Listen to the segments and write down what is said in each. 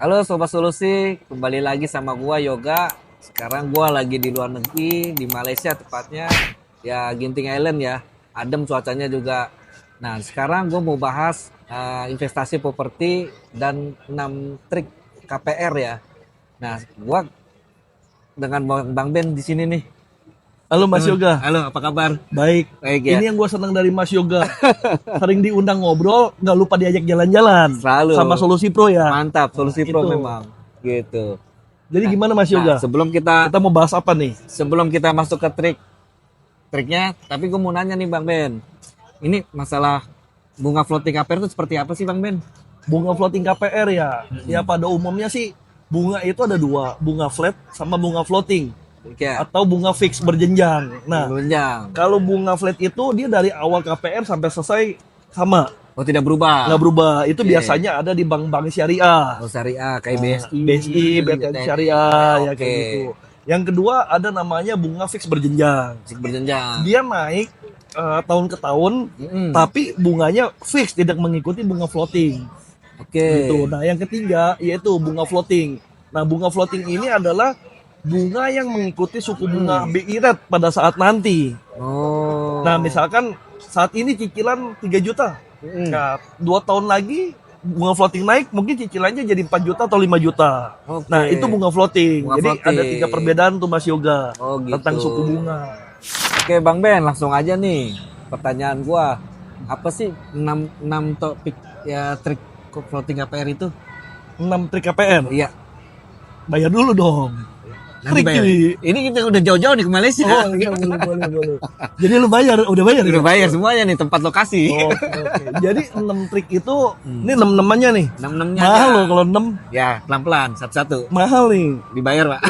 Halo Sobat Solusi, kembali lagi sama gua Yoga. Sekarang gua lagi di luar negeri, di Malaysia tepatnya. Ya Genting Island ya. Adem cuacanya juga. Nah, sekarang gua mau bahas investasi properti dan 6 trik KPR ya. Nah, gua dengan Bang Ben di sini nih. Halo Mas Yoga, Halo, apa kabar? baik. Baik ya. Ini yang gue senang dari Mas Yoga. Sering diundang ngobrol, nggak lupa diajak jalan-jalan. Selalu. Sama Solusi Pro ya. Mantap, Solusi Pro Itu. memang. Gitu. Jadi gimana Mas Nah, Yoga? sebelum kita Kita mau bahas apa nih? masuk ke triknya, tapi gue mau nanya nih Bang Ben. Ini masalah bunga floating KPR itu seperti apa sih Bang Ben? Bunga floating KPR ya. Ya pada umumnya sih bunga itu ada dua, bunga flat sama bunga floating Ya, atau bunga fix berjenjang. Nah, berjenjang. kalau bunga flat itu dia dari awal KPR sampai selesai sama, Oh, tidak berubah. nggak berubah. Itu Oke. biasanya ada di bank-bank syariah. Oh, syariah kayak Nah, BSI, BSI, BTN Syariah, ya Oke. kayak gitu. Yang kedua ada namanya bunga fix berjenjang. Masih berjenjang. Dia naik tahun ke tahun, Mm-mm. tapi bunganya fix, tidak mengikuti bunga floating. Oke. Gitu. Nah, yang ketiga yaitu bunga floating. Nah, bunga floating ini adalah bunga yang mengikuti suku bunga BI rate pada saat nanti. Oh. Nah, misalkan saat ini cicilan 3 juta. Mm-mm. Nah, 2 tahun lagi bunga floating naik, mungkin cicilannya jadi 4 juta atau 5 juta. Oke. Nah, itu bunga floating. Bunga Jadi floating. ada 3 perbedaan tuh Mas Yoga Oh, gitu. tentang suku bunga. Oke Bang Ben, langsung aja nih. Pertanyaan gua, apa sih 6 topik ya trik floating KPR itu? 6 trik KPR. Iya. Bayar dulu dong. Nanti Trik bayar. ini. Ini kita udah jauh-jauh nih ke Malaysia. Oh, iya, boleh. Jadi lu bayar, udah bayar Udah ya? bayar semuanya nih tempat lokasi. Oke. Jadi 6 trik itu, ini 6-6-nya nih. 6-6-nya Mahal aja. loh kalau 6, Ya, pelan-pelan, satu-satu. mahal nih. Dibayar, Pak.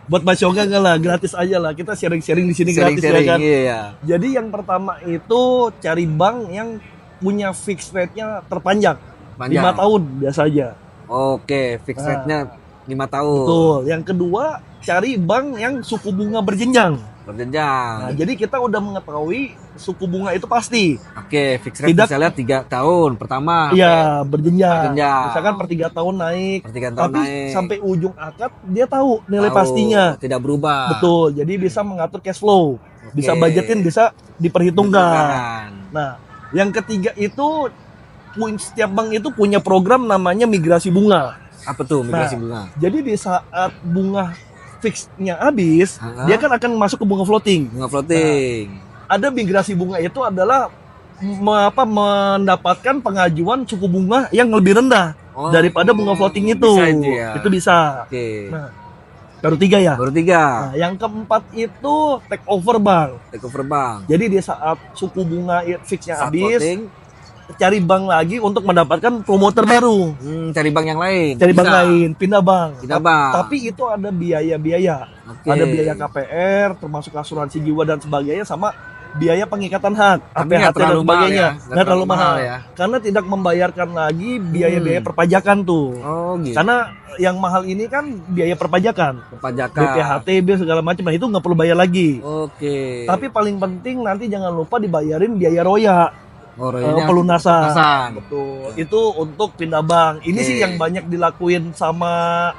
Buat Mas Yoga enggak lah, gratis aja lah. Kita sharing-sharing di sini gratis ya Sharing-sharing, kan. iya. Jadi yang pertama itu cari bank yang punya fixed rate-nya terpanjang. Panjang. 5 tahun biasa aja. Oke, fix Nah. rate-nya 5 tahun. Betul. Yang kedua, cari bank yang suku bunga berjenjang. Berjenjang. Nah, jadi kita udah mengetahui suku bunga itu pasti. Oke, fix rate Tidak- misalnya 3 tahun pertama. Iya, berjenjang. Berjenjang. Misalkan per 3 tahun naik. Per 3 tahun Tapi naik. sampai ujung akad dia tahu nilai Tahu, pastinya. tidak berubah. Betul. Jadi bisa mengatur cash flow. Oke. Bisa budgetin, bisa diperhitungkan. Bukan. Nah, yang ketiga itu setiap bank itu punya program namanya migrasi bunga. Apa tuh migrasi Nah, bunga? Jadi di saat bunga fixnya habis, Ha-ha. dia kan akan masuk ke bunga floating. Bunga floating. Ada migrasi bunga itu adalah mendapatkan pengajuan suku bunga yang lebih rendah Oh, daripada bunga floating itu. bisa itu ya. Itu bisa. Oke. Nah, baru 3 ya. Baru 3. Nah, yang keempat itu take over bank. Take over bank. Jadi di saat suku bunga fixnya Saat habis, floating, cari bank lagi untuk mendapatkan promoter baru. cari bank yang lain. Cari bank Bisa. lain, pindah bank. Pindah bank. Tapi itu ada biaya-biaya. Oke. Ada biaya KPR, termasuk asuransi jiwa dan sebagainya, sama biaya pengikatan hak, Tapi nggak APHT dan terlalu mahal sebagainya. ya? Nggak terlalu mahal ya. Karena tidak membayarkan lagi biaya-biaya perpajakan tuh. Oh gitu. Karena yang mahal ini kan biaya perpajakan. Perpajakan. BPHT, segala macam. Nah, itu nggak perlu bayar lagi. Oke. Tapi paling penting nanti jangan lupa dibayarin biaya roya. royalnya Pelunasan. pelunasan. Betul. Itu untuk pindah bank. Ini Oke. sih yang banyak dilakuin sama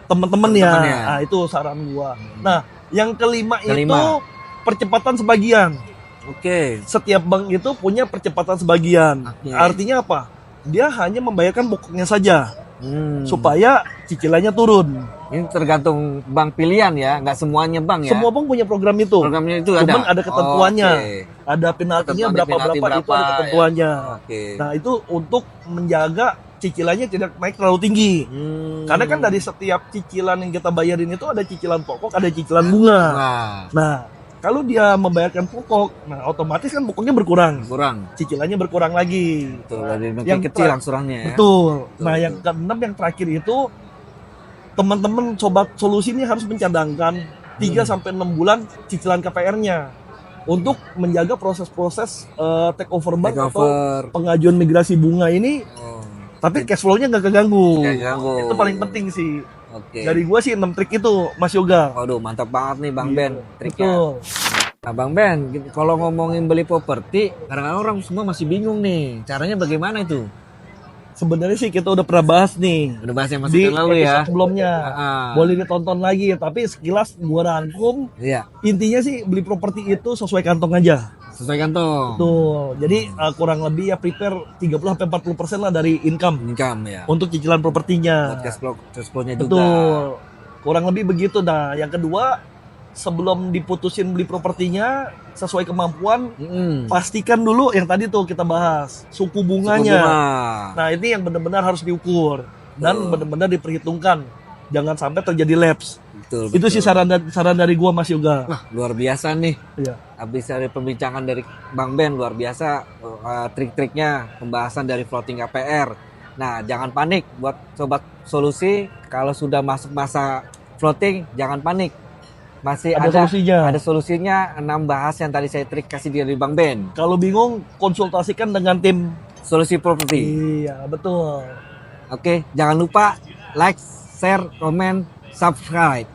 teman-teman ya. Teman-teman ya. Nah, itu saran gua. Nah, yang kelima itu Kelima. percepatan sebagian. Oke. Setiap bank itu punya percepatan sebagian. Oke. Artinya apa? Dia hanya membayarkan pokoknya saja supaya cicilannya turun. Ini tergantung bank pilihan ya, nggak semuanya bank ya. Semua bank punya program itu. programnya itu Cuman ada. ada ketentuannya. Oke. Ada penaltinya Ketentuan berapa penalti itu ada berapa, ketentuannya. Oke. Nah, itu untuk menjaga cicilannya tidak naik terlalu tinggi. Karena kan dari setiap cicilan yang kita bayarin itu ada cicilan pokok, ada cicilan bunga. Nah, Nah, kalau dia membayarkan pokok, nah otomatis kan pokoknya berkurang, kurang. cicilannya berkurang lagi. Betul, dari makin Yang kecil tra- angsurannya ya. Betul. Nah, Betul. yang keenam yang terakhir itu teman-teman sobat solusi ini harus mencadangkan 3 sampai 6 bulan cicilan KPR-nya untuk menjaga proses-proses take over bank Take atau over. pengajuan migrasi bunga ini, Oh, tapi cash flow-nya nggak keganggu. Nggak keganggu. Itu paling penting sih. oke. Dari gua sih 6 trik itu, Mas Yoga. Waduh, mantap banget nih Bang Iya, Ben triknya. Betul. Nah Bang Ben, kalau ngomongin beli properti, kadang-kadang orang semua masih bingung nih, caranya bagaimana itu? Sebenarnya sih kita udah pernah bahas nih Udah bahas yang masa di lalu ya. episode sebelumnya. Ah. Boleh ditonton lagi, tapi sekilas gua rangkum. Iya, Intinya sih beli properti itu sesuai kantong aja. sesuai kantong. Tuh, jadi kurang lebih ya prepare 30-40% lah dari income Income ya. untuk cicilan propertinya. Buat cash flow-nya juga. Betul. Kurang lebih begitu. Nah, yang kedua, sebelum diputusin beli propertinya sesuai kemampuan, Mm-mm. pastikan dulu yang tadi tuh kita bahas, suku Suku bunganya. bunga. Nah, ini yang benar-benar harus diukur dan Betul. benar-benar diperhitungkan. Jangan sampai terjadi lapse. Betul, Itu sih saran dari gua Mas Yoga. Wah, luar biasa nih. Iya. Habis dari pembincangan dari Bang Ben, luar biasa trik-triknya, pembahasan dari floating KPR. Nah, jangan panik buat sobat solusi. Kalau sudah masuk masa floating, jangan panik. Masih Ada solusinya. Ada solusinya. 6 bahas yang tadi saya trik kasih dari Bang Ben. Kalau bingung, konsultasikan dengan tim. Solusi properti. Iya, betul. Oke, jangan lupa like, share, komen, subscribe.